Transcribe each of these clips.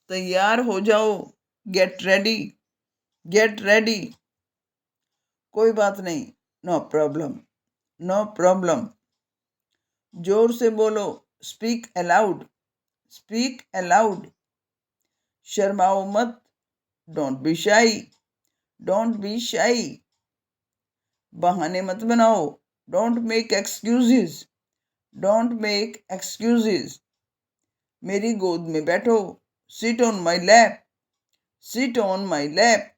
तैयार हो जाओ, गेट रेडी, गेट रेडी। कोई बात नहीं, नो प्रॉब्लम, नो प्रॉब्लम। जोर से बोलो, स्पीक अलाउड, स्पीक अलाउड। शर्माओ मत, डोंट बी शाई, डोंट बी शाई। बहाने मत बनाओ, don't make excuses, don't make excuses. मेरी गोद में बैठो, sit on my lap, sit on my lap.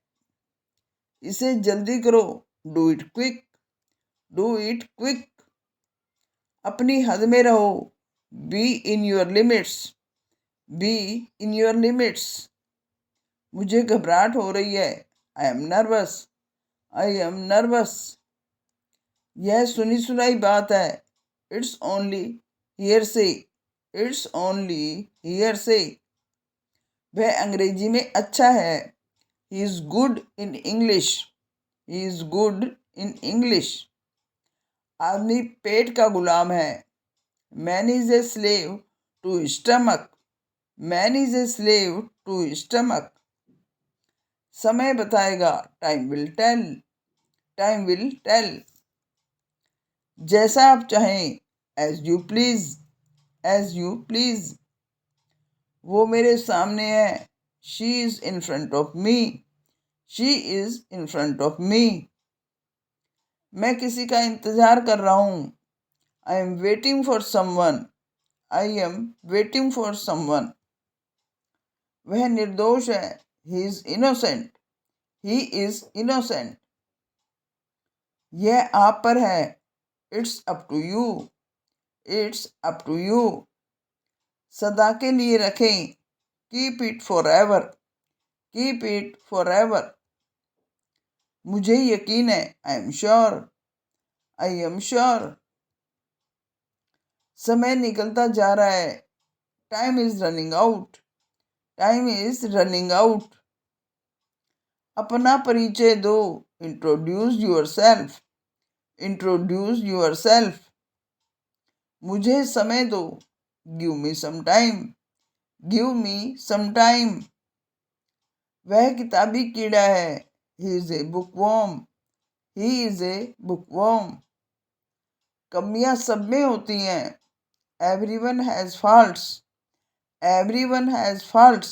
इसे जल्दी करो, do it quick, do it quick. अपनी हद में रहो, be in your limits, be in your limits. मुझे घबराहट हो रही है, I M nervous, I am nervous. यह सुनी सुनाई बात है, it's only hearsay, it's only hearsay. वह अंग्रेजी में अच्छा है, he is good in English, he is good in English. आदमी पेट का गुलाम है, man is a slave to stomach, man is a slave to stomach. समय बताएगा, time will tell, time will tell. जैसा आप चाहें, as you please, as you please. वो मेरे सामने है, she is in front of me, she is in front of me. मैं किसी का इंतजार कर रहा हूं, I am waiting for someone, I am waiting for someone. वह निर्दोष है, he is innocent, he is innocent. यह आप पर है, it's up to you, it's up to you. सदा के लिए रखें, keep it forever, keep it forever. मुझे यकीन है, I am sure, I am sure. समय निकलता जा रहा है, time is running out, time is running out. अपना परिचय दो, introduce yourself, introduce yourself. मुझे समय दो, give me some time, give me some time. वह किताबी कीड़ा है, he is a बुकवॉर्म, he is a बुकवॉर्म। कमियां सब में होती हैं, everyone has faults, everyone has faults.